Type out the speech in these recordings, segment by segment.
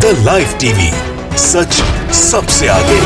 The live TV, सच सबसे आगे।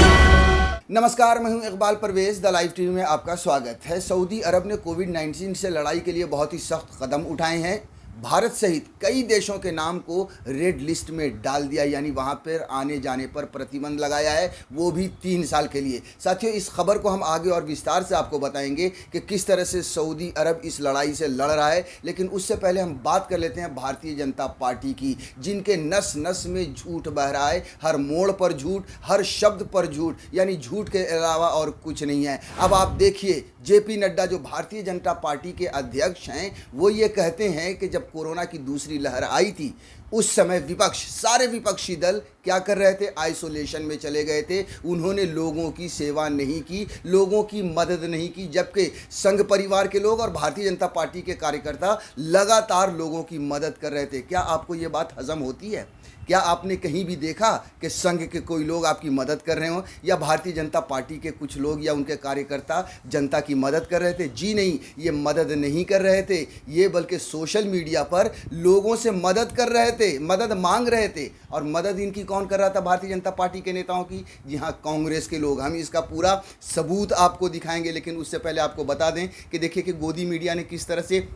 नमस्कार, मैं हूं Iqbal Parvez. The live TV में आपका स्वागत है। सऊदी अरब ने कोविड-19 से लड़ाई के लिए बहुत ही सख्त कदम उठाए हैं। भारत सहित कई देशों के नाम को रेड लिस्ट में डाल दिया, यानी वहां पर आने जाने पर प्रतिबंध लगाया है, वो भी 3 साल के लिए। साथियों, इस खबर को हम आगे और विस्तार से आपको बताएंगे कि किस तरह से सऊदी अरब इस लड़ाई से लड़ रहा है। लेकिन उससे पहले हम बात कर लेते हैं भारतीय जनता पार्टी की, जिनके नस नस में झूठ बह रहा है। हर मोड़ पर झूठ, हर शब्द पर झूठ, यानी झूठ के अलावा और कुछ नहीं है। अब आप देखिए, जेपी नड्डा जो भारतीय जनता पार्टी के अध्यक्ष हैं, वो ये कहते हैं कि जब कोरोना की दूसरी लहर आई थी, उस समय विपक्ष, सारे विपक्षी दल क्या कर रहे थे? आइसोलेशन में चले गए थे। उन्होंने लोगों की सेवा नहीं की, लोगों की मदद नहीं की, जबकि संघ परिवार के लोग और भारतीय जनता पार्टी के कार्यकर्ता लगातार लोगों की मदद कर रहे थे। क्या आपको ये बात हजम होती है? क्या आपने कहीं भी देखा कि संघ के कोई लोग आपकी मदद कर रहे हों, या भारतीय जनता पार्टी के कुछ लोग या उनके कार्यकर्ता जनता की मदद कर रहे थे? जी नहीं, ये मदद नहीं कर रहे थे। ये बल्कि सोशल मीडिया पर लोगों से मदद कर रहे थे, मदद मांग रहे थे। और मदद इनकी कौन कर रहा था? भारतीय जनता पार्टी के नेताओं की। जी हाँ, कांग्रेस के लोग। हम इसका पूरा सबूत आपको दिखाएंगे, लेकिन उससे पहले आपको बता दें कि देखिए कि गोदी मीडिया ने किस तरह से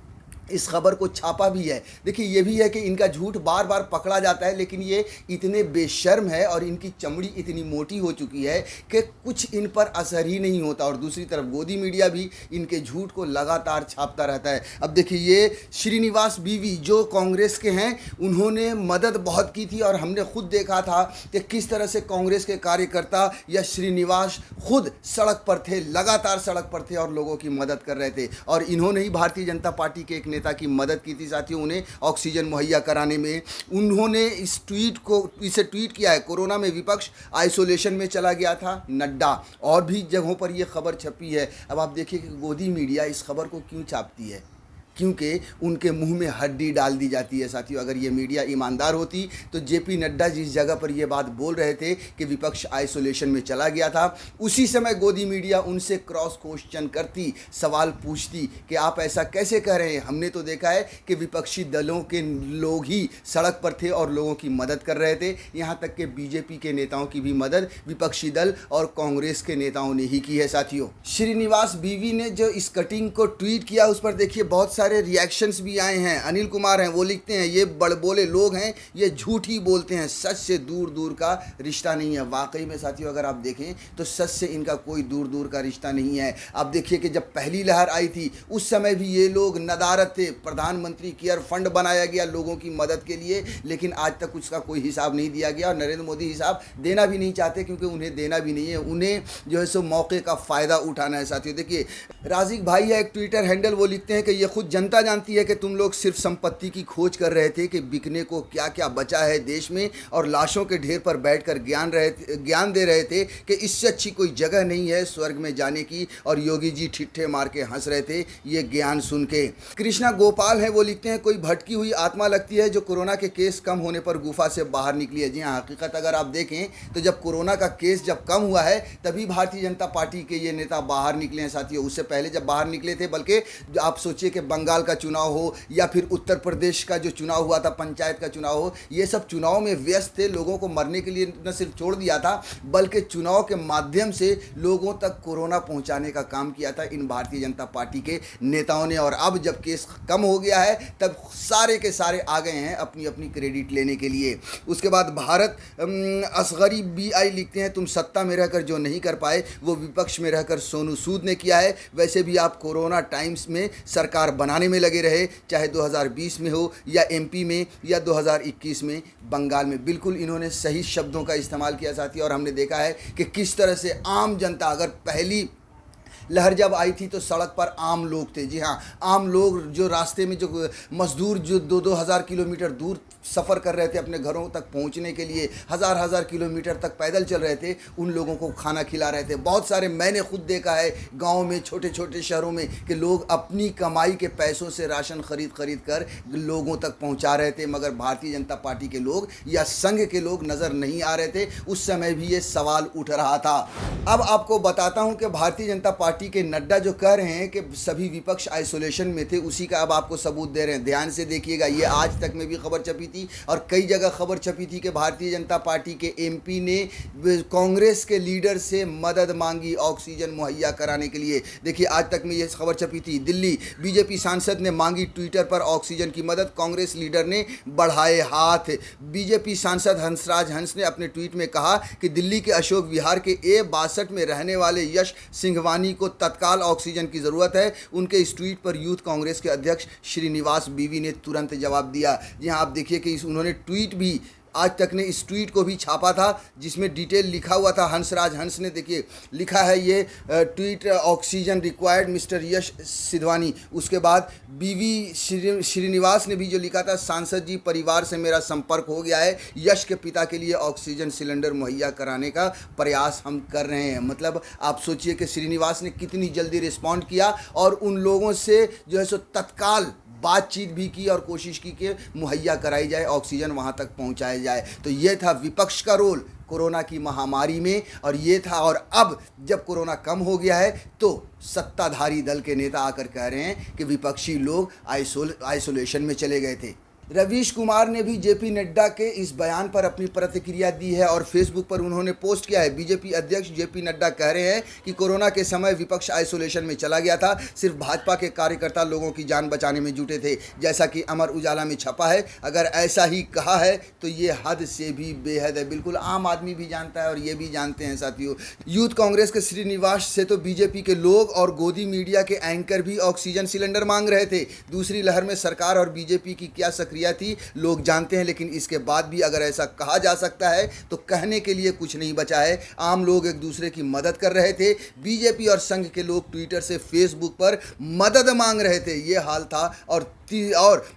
इस खबर को छापा भी है। देखिए, ये भी है कि इनका झूठ बार बार पकड़ा जाता है, लेकिन ये इतने बेशर्म है और इनकी चमड़ी इतनी मोटी हो चुकी है कि कुछ इन पर असर ही नहीं होता। और दूसरी तरफ गोदी मीडिया भी इनके झूठ को लगातार छापता रहता है। अब देखिए, ये श्रीनिवास बीवी जो कांग्रेस के हैं, उन्होंने मदद बहुत की थी और हमने खुद देखा था कि किस तरह से कांग्रेस के कार्यकर्ता या श्रीनिवास खुद सड़क पर थे, लगातार सड़क पर थे और लोगों की मदद कर रहे थे। और इन्होंने ही भारतीय जनता पार्टी के एक नेता की मदद की थी साथियों, उन्हें ऑक्सीजन मुहैया कराने में। उन्होंने इसे ट्वीट किया है। कोरोना में विपक्ष आइसोलेशन में चला गया था नड्डा। और भी जगहों पर यह खबर छपी है। अब आप देखिए कि गोदी मीडिया इस खबर को क्यों छापती है, क्योंकि उनके मुंह में हड्डी डाल दी जाती है साथियों। अगर ये मीडिया ईमानदार होती तो जेपी नड्डा जिस जगह पर ये बात बोल रहे थे कि विपक्ष आइसोलेशन में चला गया था, उसी समय गोदी मीडिया उनसे क्रॉस क्वेश्चन करती, सवाल पूछती कि आप ऐसा कैसे कह रहे हैं। हमने तो देखा है कि विपक्षी दलों के लोग ही सड़क पर थे और लोगों की मदद कर रहे थे। यहाँ तक कि बीजेपी के नेताओं की भी मदद विपक्षी दल और कांग्रेस के नेताओं ने ही की है साथियों। श्रीनिवास बीवी ने जो इस कटिंग को ट्वीट किया, उस पर देखिए बहुत सारे रिएक्शंस भी आए हैं। अनिल कुमार हैं, वो लिखते हैं ये बड़बोले लोग हैं, ये झूठ ही बोलते हैं, सच से दूर दूर का रिश्ता नहीं है। वाकई में साथियों, अगर आप देखें तो सच से इनका कोई दूर दूर का रिश्ता नहीं है। आप देखिए कि जब पहली लहर आई थी, उस समय भी ये लोग नदारत थे। प्रधानमंत्री केयर फंड बनाया गया लोगों की मदद के लिए, लेकिन आज तक उसका कोई हिसाब नहीं दिया गया और नरेंद्र मोदी हिसाब देना भी नहीं चाहते, क्योंकि उन्हें देना भी नहीं है। उन्हें जो है सो मौके का फ़ायदा उठाना है साथियों। देखिए, राजिक भाई है एक ट्विटर हैंडल, वो लिखते हैं कि ये खुद जनता जानती है कि तुम लोग सिर्फ संपत्ति की खोज कर रहे थे कि बिकने को क्या क्या बचा है देश में, और लाशों के ढेर पर बैठकर ज्ञान दे रहे थे कि इससे अच्छी कोई जगह नहीं है स्वर्ग में जाने की। और योगी जी ठिठ्ठे मार के हंस रहे थे ये ज्ञान सुन के। कृष्णा गोपाल है, वो लिखते हैं कोई भटकी हुई आत्मा लगती है जो कोरोना के केस कम होने पर गुफा से बाहर निकली है। जी हाँ, हकीकत अगर आप देखें तो जब कोरोना का केस जब कम हुआ है, तभी भारतीय जनता पार्टी के ये नेता बाहर निकले हैं साथियों। उससे पहले जब बाहर निकले थे, बल्कि आप सोचिए कि बंगाल का चुनाव हो या फिर उत्तर प्रदेश का जो चुनाव हुआ था, पंचायत का चुनाव हो, ये सब चुनाव में व्यस्त थे। लोगों को मरने के लिए न सिर्फ छोड़ दिया था, बल्कि चुनाव के माध्यम से लोगों तक कोरोना पहुंचाने का काम किया था इन भारतीय जनता पार्टी के नेताओं ने। और अब जब केस कम हो गया है, तब सारे के सारे आ गए हैं अपनी अपनी क्रेडिट लेने के लिए। उसके बाद भारत असगरी BI लिखते हैं तुम सत्ता में रहकर जो नहीं कर पाए, वो विपक्ष में रहकर सोनू सूद ने किया है। वैसे भी आप कोरोना टाइम्स में सरकार बनाने में लगे रहे, चाहे 2020 में हो या MP में या 2021 में बंगाल में। बिल्कुल इन्होंने सही शब्दों का इस्तेमाल किया साथी। और हमने देखा है कि किस तरह से आम जनता, अगर पहली लहर जब आई थी तो सड़क पर आम लोग थे। जी हाँ, आम लोग जो रास्ते में जो मजदूर जो 2-2 हज़ार किलोमीटर दूर सफ़र कर रहे थे अपने घरों तक पहुंचने के लिए, हज़ार हज़ार किलोमीटर तक पैदल चल रहे थे, उन लोगों को खाना खिला रहे थे। बहुत सारे मैंने खुद देखा है गांव में, छोटे छोटे शहरों में, कि लोग अपनी कमाई के पैसों से राशन खरीद कर लोगों तक पहुंचा रहे थे, मगर भारतीय जनता पार्टी के लोग या संघ के लोग नज़र नहीं आ रहे थे। उस समय भी ये सवाल उठ रहा था। अब आपको बताता हूं कि भारतीय जनता पार्टी के नड्डा जो कह रहे हैं कि सभी विपक्ष आइसोलेशन में थे, उसी का अब आपको सबूत दे रहे हैं। ध्यान से देखिएगा, ये आज तक में भी खबर छपी थी और कई जगह खबर छपी थी कि भारतीय जनता पार्टी के एमपी ने कांग्रेस के लीडर से मदद मांगी ऑक्सीजन मुहैया कराने के लिए। देखिए आज तक में ये खबर छपी थी, दिल्ली बीजेपी सांसद ने मांगी ट्विटर पर ऑक्सीजन की मदद, कांग्रेस लीडर ने बढ़ाए हाथ। बीजेपी सांसद हंसराज हंस ने अपने ट्वीट में कहा कि दिल्ली के अशोक विहार के A62 में रहने वाले यश सिंघवानी को तत्काल ऑक्सीजन की ज़रूरत है। उनके इस ट्वीट पर यूथ कांग्रेस के अध्यक्ष श्रीनिवास बीवी ने तुरंत जवाब दिया। जी हाँ, आप देखिए कि उन्होंने ट्वीट भी आज तक ने इस ट्वीट को भी छापा था जिसमें डिटेल लिखा हुआ था। हंसराज हंस ने देखिए लिखा है ये ट्वीट, ऑक्सीजन रिक्वायर्ड मिस्टर यश सिंधवानी। उसके बाद बीवी श्रीनिवास ने भी जो लिखा था, सांसद जी परिवार से मेरा संपर्क हो गया है, यश के पिता के लिए ऑक्सीजन सिलेंडर मुहैया कराने का प्रयास हम कर रहे हैं। मतलब आप सोचिए कि श्रीनिवास ने कितनी जल्दी रिस्पॉन्ड किया और उन लोगों से जो है सो तत्काल बातचीत भी की और कोशिश की कि मुहैया कराई जाए, ऑक्सीजन वहां तक पहुंचाया जाए। तो ये था विपक्ष का रोल कोरोना की महामारी में, और ये था। और अब जब कोरोना कम हो गया है तो सत्ताधारी दल के नेता आकर कह रहे हैं कि विपक्षी लोग आइसोलेशन में चले गए थे। रवीश कुमार ने भी जेपी नड्डा के इस बयान पर अपनी प्रतिक्रिया दी है और फेसबुक पर उन्होंने पोस्ट किया है। बीजेपी अध्यक्ष जेपी नड्डा कह रहे हैं कि कोरोना के समय विपक्ष आइसोलेशन में चला गया था, सिर्फ भाजपा के कार्यकर्ता लोगों की जान बचाने में जुटे थे, जैसा कि अमर उजाला में छपा है। अगर ऐसा ही कहा है तो ये हद से भी बेहद है। बिल्कुल आम आदमी भी जानता है और ये भी जानते हैं साथियों। यूथ कांग्रेस के श्रीनिवास से तो बीजेपी के लोग और गोदी मीडिया के एंकर भी ऑक्सीजन सिलेंडर मांग रहे थे। दूसरी लहर में सरकार और बीजेपी की क्या थी लोग जानते हैं, लेकिन इसके बाद भी अगर ऐसा कहा जा सकता है तो कहने के लिए कुछ नहीं बचा है। आम लोग एक दूसरे की मदद कर रहे थे, बीजेपी और संघ के लोग ट्विटर से फेसबुक पर मदद मांग रहे थे। ये हाल था। और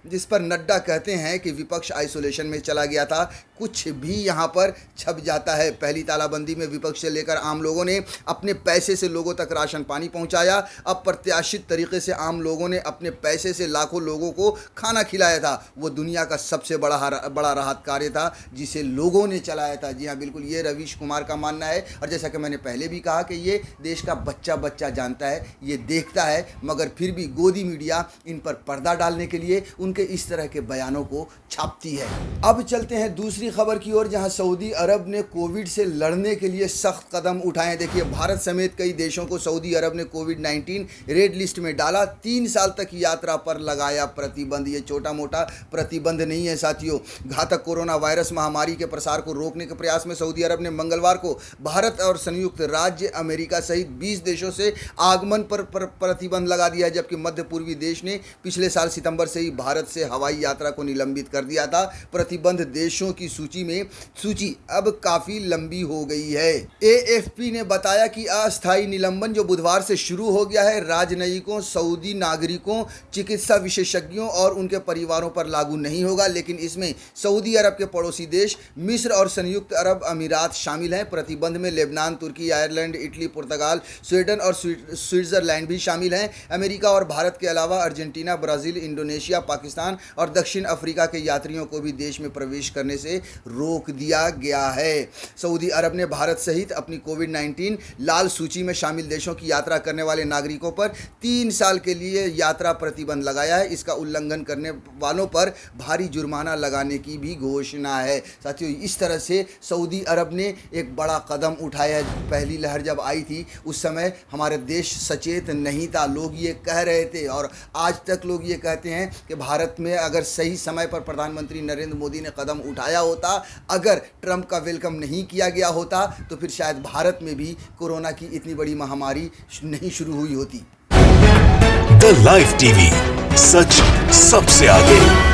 जिस पर नड्डा कहते हैं कि विपक्ष आइसोलेशन में चला गया था, कुछ भी यहाँ पर छप जाता है। पहली तालाबंदी में विपक्ष से लेकर आम लोगों ने अपने पैसे से लोगों तक राशन पानी पहुँचाया। अप्रत्याशित तरीके से आम लोगों ने अपने पैसे से लाखों लोगों को खाना खिलाया था। वो दुनिया का सबसे बड़ा राहत कार्य था जिसे लोगों ने चलाया था। जी हाँ, बिल्कुल ये रवीश कुमार का मानना है। और जैसा कि मैंने पहले भी कहा कि ये देश का बच्चा बच्चा जानता है, ये देखता है, मगर फिर भी गोदी मीडिया इन पर पर्दा डालने के लिए उनके इस तरह के बयानों को छापती है। अब चलते हैं दूसरी खबर की ओर, जहां सऊदी अरब ने कोविड से लड़ने के लिए सख्त कदम उठाए। देखिए भारत समेत कई देशों को सऊदी अरब ने कोविड-19 रेड लिस्ट में डाला। 3 साल तक यात्रा पर लगाया प्रतिबंध। ये छोटा मोटा प्रतिबंध नहीं है साथियों। घातक कोरोना वायरस महामारी के प्रसार को रोकने के प्रयास में सऊदी अरब ने मंगलवार को भारत और संयुक्त राज्य अमेरिका सहित 20 देशों से आगमन पर प्रतिबंध लगा दिया, जबकि मध्य पूर्वी देश ने पिछले साल सितंबर से ही भारत से हवाई यात्रा को निलंबित कर दिया था। प्रतिबंध देशों की सूची अब काफी लंबी हो गई है। AFP ने बताया कि अस्थायी निलंबन जो बुधवार से शुरू हो गया है, राजनयिकों, सऊदी नागरिकों, चिकित्सा विशेषज्ञों और उनके परिवारों पर लागू नहीं होगा, लेकिन इसमें सऊदी अरब के पड़ोसी देश मिस्र और संयुक्त अरब अमीरात शामिल हैं। प्रतिबंध में लेबनान, तुर्की, आयरलैंड, इटली, पुर्तगाल, स्वीडन और स्विट्जरलैंड भी शामिल हैं। अमेरिका और भारत के अलावा अर्जेंटीना, ब्राजील, इंडोनेशिया, पाकिस्तान और दक्षिण अफ्रीका के यात्रियों को भी देश में प्रवेश करने से रोक दिया गया है। सऊदी अरब ने भारत सहित अपनी कोविड-19 लाल सूची में शामिल देशों की यात्रा करने वाले नागरिकों पर 3 साल के लिए यात्रा प्रतिबंध लगाया है। इसका उल्लंघन करने वालों पर भारी जुर्माना लगाने की भी घोषणा है। साथियों, इस तरह से सऊदी अरब ने एक बड़ा कदम उठाया है। पहली लहर जब आई थी उस समय हमारे देश सचेत नहीं था, लोग ये कह रहे थे और आज तक लोग ये कहते हैं कि भारत में अगर सही समय पर प्रधानमंत्री नरेंद्र मोदी ने कदम उठाया होता, अगर ट्रंप का वेलकम नहीं किया गया होता, तो फिर शायद भारत में भी कोरोना की इतनी बड़ी महामारी नहीं शुरू हुई होती। द लाइव टीवी, सच सबसे आगे।